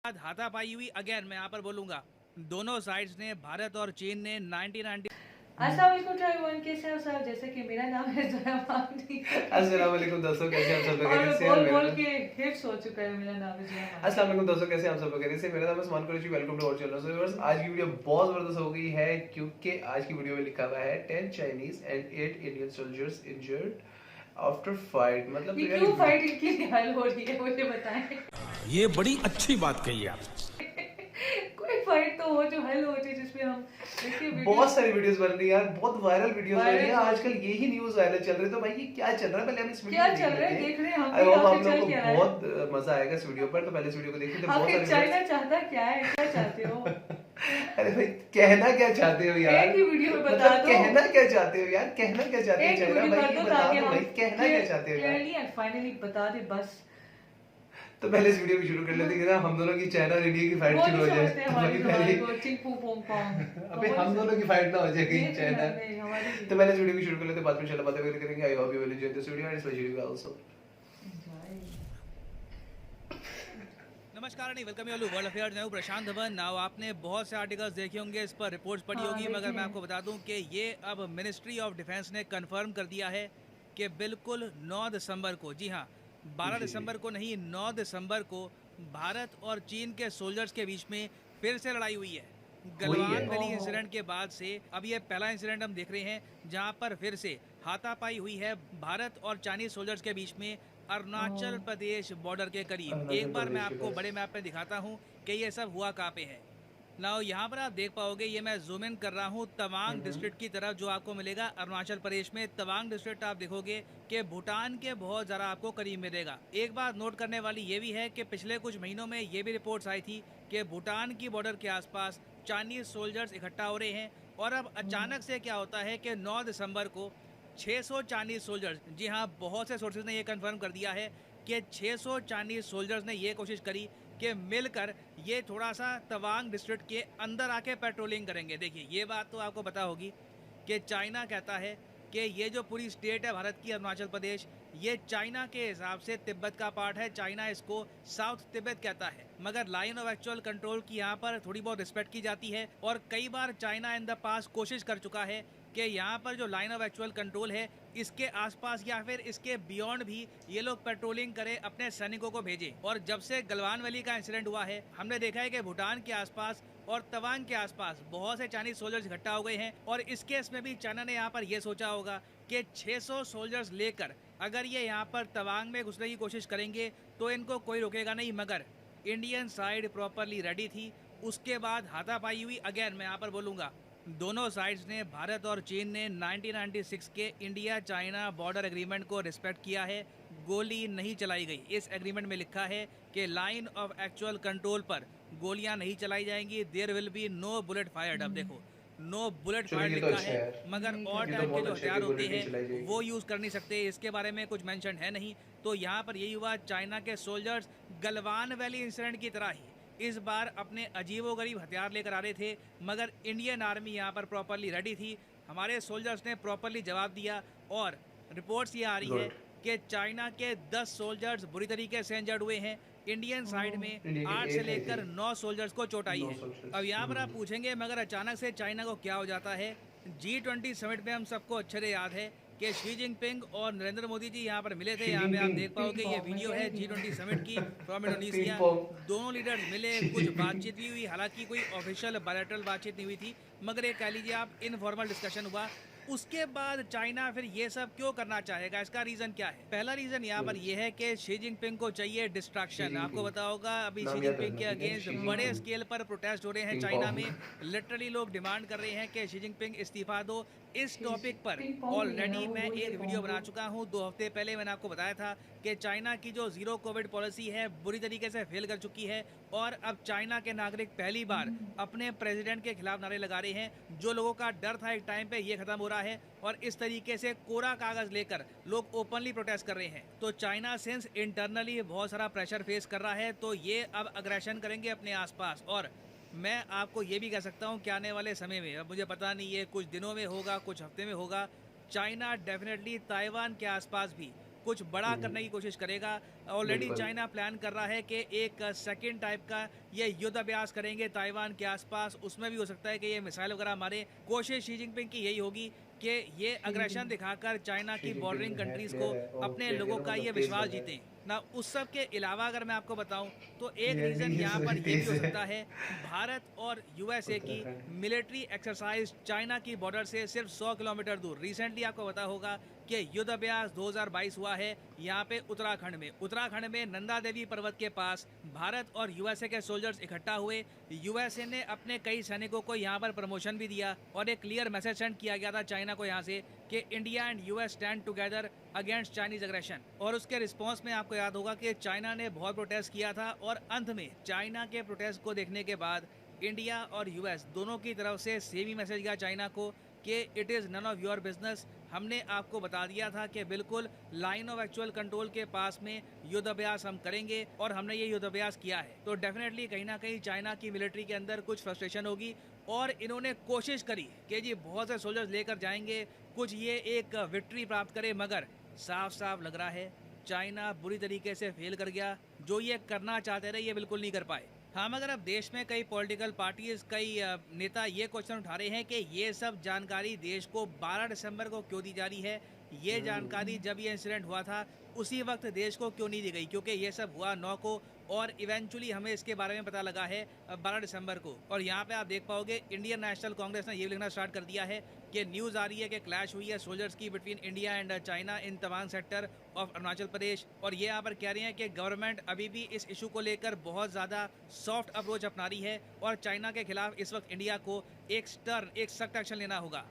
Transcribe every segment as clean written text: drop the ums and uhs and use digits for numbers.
हाथापाई हुई अगेन मैं यहाँ पर बोलूंगा दोनों साइड्स ने, भारत और चीन ने 1990। अस्सलाम वालेकुम एवरीवन, कैसे हैं आप सब? जैसे कि मेरा नाम है ज़ोया मानी अस्सलाम वालेकुम दोस्तों, कैसे हैं आप सब लोग? और मैं खैरियत से? बोल और मेरा बोल नाम के हिट्स हो चुका है। मेरा नाम है ज़ोया मानी। अस्सलाम वालेकुम दोस्तों, कैसे हैं आप सब लोग? खैरियत से? मेरा नाम है Usman Qureshi. Welcome to our channel. So viewers, आज की वीडियो बहुत ज़बरदस्त हो गई है क्योंकि आज की वीडियो में लिखा हुआ है 10 Chinese and 8 Indian soldiers injured after fight. मतलब ये तो यार क्यों फाइट इनकी निहाल हो रही है, मुझे बताएं। ये बड़ी अच्छी बात कही आप। कोई फाइट तो हो जो हल हो जाए, जिसमें हम देखिए बहुत सारी वीडियोस बन रही है यार, बहुत वायरल वीडियोस बन रही है वायरल आजकल। यही न्यूज़ वायरल चल रही है, तो भाई ये क्या चल रहा है पहले हम इस वीडियो क्या को चल रहा है देख देख लेते रहे हैं हम हैं। आई भी, होप आप आखिर लोगों चल को क्या रहा है। बहुत मजा आएगा इस वीडियो पर। तो पहले इस वीडियो को देखिए, तो बहुत आखिर सारी चाइना चाहता क्या है, क्या चाहते हो? अरे भाई, कहना क्या चाहते हो यार? एक ही वीडियो में बता मतलब दो। कहना क्या चाहते हो यार? कहना क्या चाहते हो एक चाइना वीडियो भाई? कर ये दो बता ताकि दो हम भाई, कहना क्या चाहते हो यार? क्लियरली एंड फाइनली बता दे बस। तो पहले इस वीडियो को शुरू कर लेते हैं ना, हम दोनों की चाइना और इंडिया की फाइट वो शुरू हो नहीं जाए। समझते हमारी वही हमारी पहले को चिंग पू पोंग पोंग। अबे हम दोनों की फाइट ना हो जाए कहीं नहीं, चाइना। नहीं, हमारी तो पहले इस वीडियो को शुरू कर लेते हैं, बाद में इंशाल्लाह बातें वगैरह करेंगे। I hope you will enjoy this video and specially also. नमस्कार नहीं, वेलकम यू वर्ल्ड अफेयर्स। मैं हूं प्रशांत धवन। नाउ आपने बहुत से आर्टिकल्स देखे होंगे, इस पर रिपोर्ट्स पढ़ी हाँ, होगी, देखे मगर मैं हैं। आपको बता दूं कि ये अब मिनिस्ट्री ऑफ डिफेंस ने कंफर्म कर दिया है कि बिल्कुल 9 दिसंबर को, जी हाँ 12 जी दिसंबर को नहीं, 9 दिसंबर को भारत और चीन के सोल्जर्स के बीच में फिर से लड़ाई हुई है। वही गलवान है। वैली ओहो। इंसिडेंट के बाद से अब ये पहला इंसिडेंट हम देख रहे हैं जहां पर फिर से हाथापाई हुई है भारत और चाइनीज सोल्जर्स के बीच में, अरुणाचल ओह। प्रदेश बॉर्डर के करीब। अरुणाचल एक बार मैं प्रदेश के आपको पास। बड़े मैप में दिखाता हूँ कि ये सब हुआ कहाँ पे है। नाउ यहाँ पर आप देख पाओगे, ये मैं जूम इन कर रहा हूँ तवांग डिस्ट्रिक्ट की तरफ, जो आपको मिलेगा अरुणाचल प्रदेश में। तवांग डिस्ट्रिक्ट आप देखोगे कि भूटान के बहुत ज़्यादा आपको करीब मिलेगा। एक बात नोट करने वाली ये भी है कि पिछले कुछ महीनों में ये भी रिपोर्ट्स आई थी कि भूटान की बॉर्डर के आसपास चाइनीज सोल्जर्स इकट्ठा हो रहे हैं। और अब अचानक से क्या होता है कि 9 दिसंबर को 600 चाइनीज सोल्जर्स, जी हाँ बहुत से सोर्सेज ने ये कंफर्म कर दिया है कि 600 चाइनीज सोल्जर्स ने ये कोशिश करी कि मिलकर ये थोड़ा सा तवांग डिस्ट्रिक्ट के अंदर आके पेट्रोलिंग करेंगे। देखिए ये बात तो आपको पता होगी कि चाइना कहता है कि ये जो पूरी स्टेट है भारत की, अरुणाचल प्रदेश, ये चाइना के हिसाब से तिब्बत का पार्ट है। चाइना इसको साउथ तिब्बत कहता है, मगर लाइन ऑफ एक्चुअल कंट्रोल की यहाँ पर थोड़ी बहुत रिस्पेक्ट की जाती है। और कई बार चाइना इन द पास कोशिश कर चुका है कि यहाँ पर जो लाइन ऑफ एक्चुअल कंट्रोल है इसके आसपास या फिर इसके बियॉन्ड भी ये लोग पेट्रोलिंग करें, अपने सैनिकों को भेजें। और जब से गलवान वैली का इंसिडेंट हुआ है, हमने देखा है कि भूटान के आसपास और तवांग के आसपास बहुत से चाइनीज सोल्जर्स इकट्ठा हो गए हैं। और इस केस में भी चाइना ने यहाँ पर यह सोचा होगा कि 600 सोल्जर्स लेकर अगर ये यहाँ पर तवांग में घुसने की कोशिश करेंगे तो इनको कोई रोकेगा नहीं। मगर इंडियन साइड प्रॉपरली रेडी थी। उसके बाद हाथापाई हुई अगेन मैं यहाँ पर बोलूँगा दोनों साइड्स ने, भारत और चीन ने 1996 के इंडिया चाइना बॉर्डर एग्रीमेंट को रिस्पेक्ट किया है। गोली नहीं चलाई गई। इस एग्रीमेंट में लिखा है कि लाइन ऑफ एक्चुअल कंट्रोल पर गोलियां नहीं चलाई जाएंगी। There will be no bullet fired. अब देखो नो बुलेट चलो फायर्ड ये तो लिखा अच्छा है, है। मगर नहीं और ये तो टाइप के बहुत जो अच्छा है हथियार कि होते बुलेट नहीं चलाई हैं जाएगी। वो यूज़ कर नहीं सकते। इसके बारे में कुछ मेंशन है नहीं। तो यहाँ पर यही हुआ, चाइना के सोल्जर्स गलवान वैली इंसिडेंट की तरह ही इस बार अपने अजीबोगरीब हथियार लेकर आ रहे थे, मगर इंडियन आर्मी यहाँ पर प्रॉपरली रेडी थी। हमारे सोल्जर्स ने प्रॉपरली जवाब दिया। और रिपोर्ट्स ये आ रही है गुड। कि चाइना के 10 सोल्जर्स बुरी तरीके से इंजर्ड हुए हैं। इंडियन साइड में इंडिया के 8 से 8 है लेकर थी। 9 सोल्जर्स को चोट आई 9 है। सोल्जर्स। अब यहाँ पर आप पूछेंगे मगर अचानक से चाइना को क्या हो जाता है। G20 समिट में हम सबको अच्छे से याद है कि शी जिनपिंग और नरेंद्र मोदी जी यहाँ पर मिले थे। शी यहाँ पे आप जिनपिंग। देख पाओगे ये वीडियो है G20 समिट की फ्रॉम इंडोनेशिया। पिंग दोनों लीडर्स मिले, शी कुछ जिनपिंग। बातचीत भी हुई, हालांकि कोई ऑफिशियल बायलैटरल बातचीत नहीं हुई थी, मगर ये कह लीजिए आप इनफॉर्मल डिस्कशन हुआ। उसके बाद चाइना फिर ये सब क्यों करना चाहेगा, इसका रीजन क्या है? पहला रीजन यहाँ पर ये है कि शी जिनपिंग को चाहिए डिस्ट्रैक्शन। आपको पता होगा अभी शी नाम याद जिनपिंग के रखना, ठीक है? अगेंस्ट शी बड़े जिनपिंग। स्केल पर प्रोटेस्ट हो रहे हैं पिंग चाइना पोंग। में। लिटरली लोग डिमांड कर रहे हैं कि शी जिनपिंग इस्तीफा दो। इस टॉपिक पर पिंग पोंग नहीं है ना, ऑलरेडी वो मैं बोल एक के वीडियो पोंग बना दो। चुका हूँ। 2 हफ्ते पहले मैंने आपको बताया था कि चाइना की जो जीरो कोविड पॉलिसी है बुरी तरीके से फेल कर चुकी है। और अब चाइना के नागरिक पहली बार अपने प्रेसिडेंट के खिलाफ नारे लगा रहे हैं। जो लोगों का डर था एक टाइम पे, ये खत्म हो रहा है। और इस तरीके से कोरा कागज लेकर लोग ओपनली प्रोटेस्ट कर रहे हैं। तो चाइना सिंस इंटरनली बहुत सारा प्रेशर फेस कर रहा है, तो ये अब अग्रेशन करेंगे अपने आसपास। और मैं आपको ये भी कह सकता हूँ कि आने वाले समय में, अब मुझे पता नहीं ये कुछ दिनों में होगा, कुछ हफ्ते में होगा, चाइना डेफिनेटली ताइवान के आसपास भी कुछ बड़ा करने की कोशिश करेगा। ऑलरेडी बिल्कुल। चाइना प्लान कर रहा है कि एक सेकंड टाइप का ये युद्ध अभ्यास करेंगे ताइवान के आसपास, उसमें भी हो सकता है कि ये मिसाइल वगैरह मारे। कोशिश शी जिनपिंग की यही होगी कि ये अग्रेशन दिखाकर चाइना शी की जिनपिंग बॉर्डरिंग है, कंट्रीज को प्लेयर है और अपने प्लेयर लोगों ना का ये मतलब तेज विश्वास बंदा है। जीतें ना। उस सब के अलावा अगर मैं आपको बताऊं तो एक प्लेयर रीजन नहीं है, यहाँ पर सॉरी, ये भी हो तेज है। सकता है भारत और यूएसए की उत्तराखंड। मिलिट्री एक्सरसाइज चाइना की बॉर्डर से सिर्फ 100 किलोमीटर दूर। रिसेंटली आपको पता होगा कि युद्ध अभ्यास 2022 हुआ है यहाँ पे उत्तराखंड में नंदा देवी पर्वत के पास भारत और यूएसए के सोल्जर्स इकट्ठा हुए। यूएसए ने अपने कई सैनिकों को यहाँ पर प्रमोशन भी दिया और एक क्लियर मैसेज सेंड किया गया था चाइना को यहाँ से कि India and US stand together against Chinese aggression. और उसके रिस्पॉन्स में आपको याद होगा कि चाइना ने बहुत प्रोटेस्ट किया था और अंत में चाइना के प्रोटेस्ट को देखने के बाद इंडिया और यूएस दोनों की तरफ से सेम ही मैसेज गया चाइना को कि it is none of your business. हमने आपको बता दिया था कि बिल्कुल लाइन ऑफ एक्चुअल कंट्रोल के पास में युद्ध अभ्यास हम करेंगे और हमने ये युद्ध अभ्यास किया है। तो डेफिनेटली कहीं ना कहीं चाइना की मिलिट्री के अंदर कुछ फ्रस्ट्रेशन होगी और इन्होंने कोशिश करी कि जी बहुत से सोल्जर्स लेकर जाएंगे, कुछ ये एक विक्ट्री प्राप्त करे, मगर साफ साफ लग रहा है चाइना बुरी तरीके से फेल कर गया। जो ये करना चाहते रहे ये बिल्कुल नहीं कर पाए। हाँ, मगर अब देश में कई पॉलिटिकल पार्टीज, कई नेता ये क्वेश्चन उठा रहे हैं कि ये सब जानकारी देश को 12 दिसंबर को क्यों दी जा रही है। ये जानकारी जब ये इंसिडेंट हुआ था उसी वक्त देश को क्यों नहीं दी गई, क्योंकि ये सब हुआ 9 को और इवेंचुअली हमें इसके बारे में पता लगा है 12 दिसंबर को। और यहाँ पे आप देख पाओगे इंडियन नेशनल कांग्रेस ने ये लिखना स्टार्ट कर दिया है कि न्यूज़ आ रही है कि क्लैश हुई है सोल्जर्स की between India and China in Tawang sector of Arunachal Pradesh. और ये यहाँ पर कह रहे हैं कि गवर्नमेंट अभी भी इस इशू को लेकर बहुत ज़्यादा सॉफ्ट अप्रोच अपना रही है और चाइना के खिलाफ इस वक्त इंडिया को एक सख्त एक्शन लेना होगा।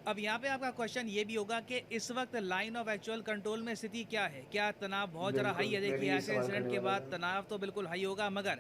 अब यहाँ पे आपका क्वेश्चन ये भी होगा कि इस वक्त लाइन ऑफ एक्चुअल कंट्रोल में स्थिति क्या है, क्या तनाव बहुत ज़्यादा हाई है। देखिए ऐसे इंसिडेंट के बाद तनाव तो बिल्कुल हाई होगा, मगर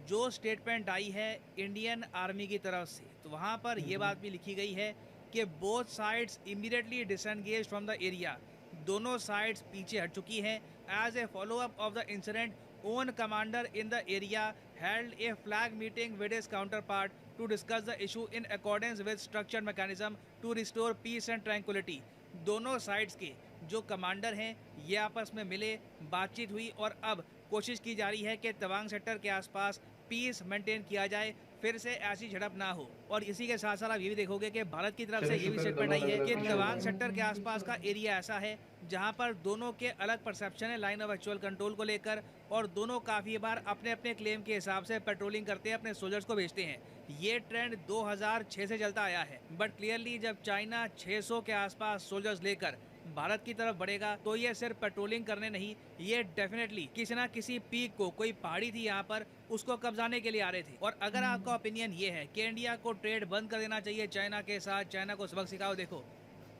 जो स्टेटमेंट आई है इंडियन आर्मी की तरफ से तो वहाँ पर यह बात भी लिखी गई है कि both sides immediately disengage from the area. दोनों साइड्स पीछे हट चुकी हैं। As a follow up of the incident, own commander in the area held a flag meeting with his counterpart to discuss the issue in accordance with structured mechanism to restore peace and tranquility। दोनों sides के जो commander हैं ये आपस में मिले, बातचीत हुई और अब कोशिश की जा रही है कि तवांग सेक्टर के आसपास पीस मेंटेन किया जाए, फिर से ऐसी झड़प ना हो। और इसी के साथ साथ आप ये भी देखोगे कि भारत की तरफ से ये भी स्टेटमेंट आई है कि तवांग सेक्टर के आसपास का एरिया ऐसा है जहां पर दोनों के अलग परसेप्शन है लाइन ऑफ एक्चुअल कंट्रोल को लेकर और दोनों काफ़ी बार अपने अपने क्लेम के हिसाब से पेट्रोलिंग करते हैं, अपने सोल्जर्स को भेजते हैं। ये ट्रेंड 2006 से चलता आया है, बट क्लियरली जब चाइना 600 के आसपास सोल्जर्स लेकर भारत की तरफ बढ़ेगा तो ये सिर्फ पेट्रोलिंग करने नहीं, ये डेफिनेटली किसी ना किसी पीक को, कोई पहाड़ी थी यहाँ पर, उसको कब्जाने के लिए आ रहे थे। और अगर आपका ओपिनियन ये है कि इंडिया को ट्रेड बंद कर देना चाहिए चाइना के साथ, चाइना को सबक सिखाओ, देखो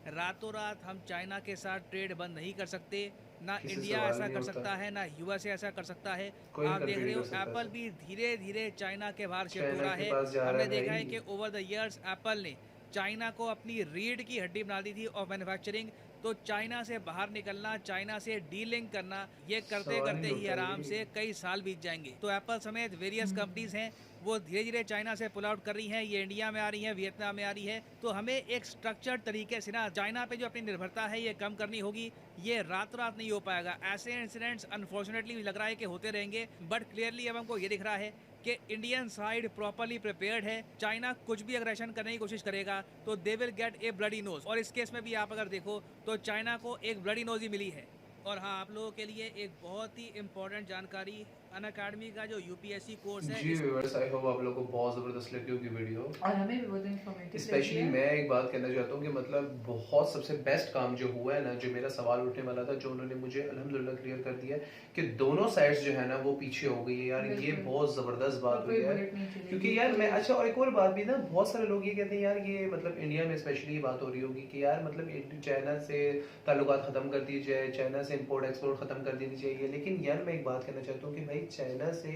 रातों रात हम चाइना के साथ ट्रेड बंद नहीं कर सकते, ना इंडिया ऐसा कर सकता है, ना यूएसए ऐसा कर सकता है। आप देख रहे हो एप्पल भी धीरे धीरे चाइना के बाहर शिफ्ट हो रहा है। हमने देखा है कि ओवर द इयर्स एप्पल ने चाइना को अपनी रीढ़ की हड्डी बना दी थी ऑफ मैन्युफैक्चरिंग। तो चाइना से बाहर निकलना, चाइना से डीलिंग करना, ये करते करते ही आराम से कई साल बीत जाएंगे। तो एप्पल समेत वेरियस कंपनीज हैं वो धीरे धीरे चाइना से पुल आउट कर रही हैं, ये इंडिया में आ रही हैं, वियतनाम में आ रही है। तो हमें एक स्ट्रक्चर्ड तरीके से ना चाइना पे जो अपनी निर्भरता है ये कम करनी होगी। ये रात रात नहीं हो पाएगा। ऐसे इंसिडेंट्स अनफॉर्चुनेटली लग रहा है कि होते रहेंगे, बट क्लियरली अब हमको ये दिख रहा है कि इंडियन साइड प्रॉपर्ली प्रिपेयर्ड है। चाइना कुछ भी अग्रेशन करने की कोशिश करेगा तो they will get a bloody nose. और इस केस में भी आप अगर देखो तो चाइना को एक ब्लडी नोज ही मिली है। और हाँ, आप लोगों के लिए एक बहुत ही इम्पोर्टेंट जानकारी, अनअकैडमी का जो यूपीएससी कोर्स है। जी व्यूअर्स, आई होप आप लोगों को बहुत ज़बरदस्त लगी होगी वीडियो और हमें भी बहुत इन्फॉर्मेटिव। स्पेशली मैं एक बात कहना चाहता हूँ कि मतलब बहुत सबसे बेस्ट काम जो हुआ है ना, जो मेरा सवाल उठने वाला था, जो उन्होंने मुझे अल्हम्दुलिल्लाह क्लियर कर दिया है कि दोनों साइड्स जो है ना वो पीछे हो गई है यार। ये बहुत ज़बरदस्त बात हुई है क्योंकि यार मैं, अच्छा और एक और बात भी ना, बहुत सारे लोग ये कहते हैं यार ये मतलब इंडिया में स्पेशली ये बात हो रही होगी कि यार मतलब चाइना से ताल्लुकात ख़त्म कर दिए जाए, चाइना से इंपोर्ट एक्सपोर्ट ख़त्म कर देनी चाहिए। लेकिन यार मैं एक बात कहना चाहता हूँ कि भाई चाइना से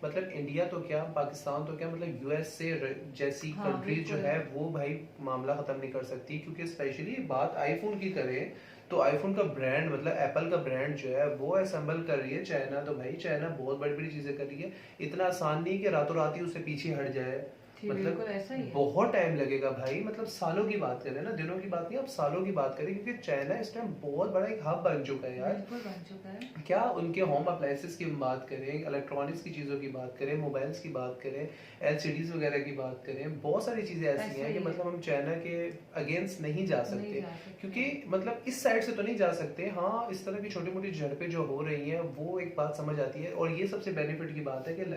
मतलब इंडिया तो क्या, पाकिस्तान तो क्या, मतलब यूएस से जैसी कंट्रीज जो है वो भाई मामला खत्म नहीं कर सकती। क्योंकि स्पेशली बात आईफोन की करें तो आईफोन का ब्रांड, मतलब एप्पल का ब्रांड जो है वो असेंबल कर रही है चाइना। तो भाई चाइना बहुत बड़ी बड़ी चीजें कर रही है। इतना आसान नहीं कि रातों रात ही उससे पीछे हट जाए। जी, बिल्कुल ऐसा ही है। बहुत टाइम लगेगा भाई, मतलब सालों की बात करें ना, दिनों की बात नहीं, अब सालों की बात करें, क्योंकि चाइना इस टाइम बहुत बड़ा एक हब बन चुका है यार। बिल्कुल बन चुका है। क्या उनके होम अप्लायंसेस की बात करें, इलेक्ट्रॉनिक्स की चीज़ों की बात करें, मोबाइल्स की बात करें, एलसीडीज वगैरह की बात करें, बहुत सारी चीज़ें ऐसी ऐसा हैं ही कि है। मतलब हम चाइना के अगेंस्ट नहीं जा नहीं सकते, जा सकते। क्योंकि मतलब इस साइड से तो नहीं जा सकते। हाँ, इस तरह की छोटी मोटी झड़पें जो हो रही हैं वो एक बात समझ आती है, और ये सबसे बेनिफिट की बात है कि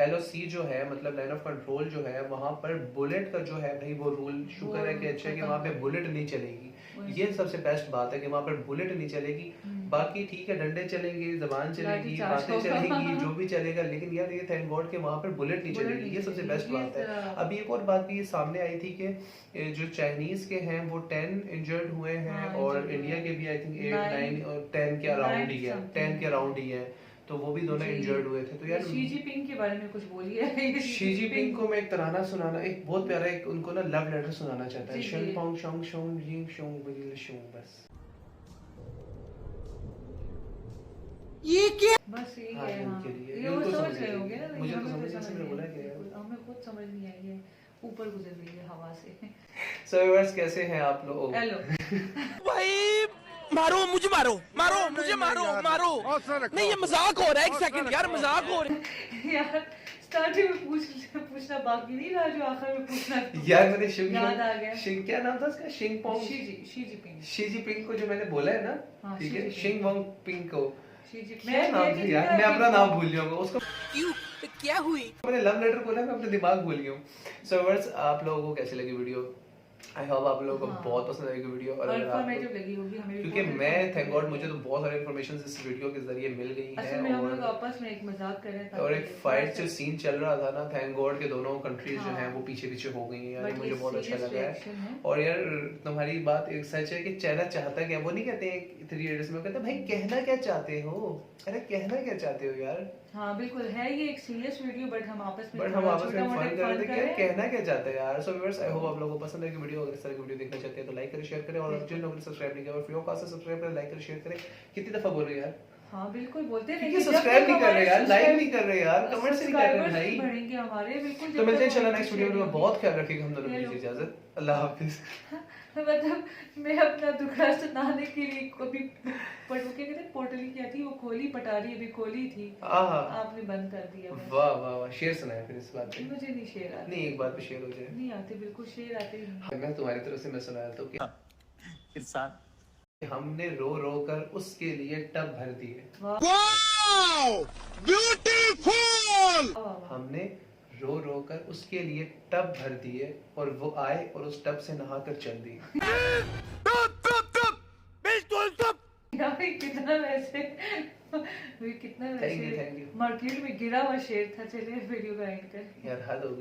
LOC जो है, मतलब लाइन ऑफ कंट्रोल जो है, वहाँ पर बुलेट का जो है भाई वो रूल शुक्र है कि अच्छा है कि वहाँ पे बुलेट नहीं चलेगी। ये सबसे बेस्ट बात है कि वहाँ पर बुलेट नहीं चलेगी। बाकी ठीक है, डंडे चलेंगे, जबान चलेगी, लाठीचार्ज बातें होगा। चलेंगी, जो भी चलेगा, लेकिन यार ये थैंक गॉड कि वहाँ पर बुलेट नहीं बुलेट चलेगी। नहीं ये सबसे चलेगी, बेस्ट ये बात है। तो- अभी एक और बात भी सामने आई थी कि जो चाइनीज के हैं वो 10 इंजर्ड हुए हैं, हाँ, और injured इंडिया हुए के भी आई थिंक 8 Nine- 9 और 10 के अराउंड ही है, 9 10 के अराउंड ही है, तो वो भी दोनों जी। इंजर्ड हुए थे। तो यार शी जिनपिंग के बारे में कुछ बोलिए। शी जिनपिंग को मैं एक तराना सुनाना, एक बहुत प्यारा एक उनको ना लव लेटर सुनाना चाहता है। जी, जी। शंग पोंग शोंग शोंग यिंग शोंग विल शोंग, बस बस यही हाँ, है। हाँ, उनके लिए। ये ये वो उनको समझ समझ रहे नहीं होंगे आई। ना, मुझे तो हमें समझ नहीं, समझ मैंने नहीं बोला आई, क्या यार। बिल्कुल, हमें खुद समझ नहीं आई है, ऊपर गुजर रही है हवा से। सो व्यूअर्स कैसे हैं आप लोग? हेलो। भाई मारो मुझे, मारो मारो मुझे, मारो मारो। नहीं ये मजाक हो रहा है, एक सेकंड यार, मजाक हो रहा है। यार स्टार्टिंग में पूछना बाकी नहीं रहा जो आखिर में पूछना था। यार मैंने शिंग याद आ गया। शिंग क्या नाम था उसका? शिंग Pong Xi Jinping. Xi Jinping को जो मैंने बोला है ना, हाँ, ठीक शी है, जिनपिंग। शिंग वोंग पिंग को शी जिनपिंग। क्या नाम था यार, मैं अपना नाम भूल जाऊंगा उसको। क्यों क्या हुई? मैंने लव लेटर बोला, मैं अपना दिमाग भूल गया हूँ। सो व्यूअर्स आप लोगों को कैसी लगी वीडियो? आई होप आप लोगों को हाँ। बहुत पसंद आएगी वीडियो। और अगर आप इन्फॉर्मेटिव लगी होगी हमें भी, क्योंकि बहुत मैं informative थैंक गॉड लगी। मुझे तो बहुत सारी इन्फॉर्मेशन इस वीडियो के जरिए मिल गई असल है, में हम लोग और आपस में एक मजाक कर रहे थे और एक फाइट जो सीन चल रहा था ना, थैंक गॉड के दोनों कंट्रीज जो हाँ। हैं वो पीछे पीछे हो गई हैं यार, ये But मुझे ये बहुत अच्छा serious लगा reaction है। है। और यार तुम्हारी बात एक सच है कि चाइना चाहता क्या, वो नहीं कहते हैं 3 इडियट्स में, कहते हैं, भाई कहना क्या चाहते हो, अरे कहना क्या चाहते हो यार। हाँ बिल्कुल है, ये एक सीरियस वीडियो बट हम आपस में बट हम आपस में छोटा-मोटा फन कर रहे थे कि यार हैं। कहना क्या चाहते हैं यार। सो व्यूअर्स आई होप आप लोगों को पसंद है कि वीडियो, अगर इस तरह की वीडियो देखना चाहते हैं तो लाइक करें, शेयर करें, और जिन लोगों ने सब्सक्राइब नहीं किया वो फ्री ऑफ कॉस्ट से सब्सक्राइब करें, लाइक करें, शेयर करें। कितनी दफा बोल रहे हैं यार, हाँ बिल्कुल बोलते हैं, क्योंकि लेकिन सब्सक्राइब जब नहीं कर रहे यार, लाइक subscribe- नहीं कर रहे यार, कमेंट से नहीं कर रहे subscribers भाई। नहीं बढ़ेंगे हमारे, बिल्कुल। तो मिलते हैं इंशाल्लाह नेक्स्ट वीडियो में। बहुत ख्याल रखिएगा, हम दोनों को हेलो। दीजिए इजाजत। अल्लाह हाफिज। मतलब मैं अपना दुखड़ा सुनाने के लिए कभी वो क्या कहते हैं, पोटली क्या थी वो खोली, पटारी अभी खोली थी, आहा, आपने बंद कर दिया बस। वाह वाह वाह, शेर सुनाया फिर इस बात पे। मुझे नहीं शेर आते। नहीं, एक बात पे शेर हो जाए। नहीं आते, बिल्कुल शेर आते ही नहीं। मैं तुम्हारी तरफ से मैं सुनाया तो कि इंसान हमने रो रो कर उसके लिए टब भर दिए, वाओ ब्यूटीफुल। वाह, वाह। हमने रो रो कर उसके लिए टब भर दिए, और वो आए और उस टब से नहा कर चल दी। यार ये कितना वैसे ये कितना Thank you, वैसे thank you. मार्केट में गिरा हुआ शेर था। चलिए वीडियो का एंड कर। यार हद हो गई।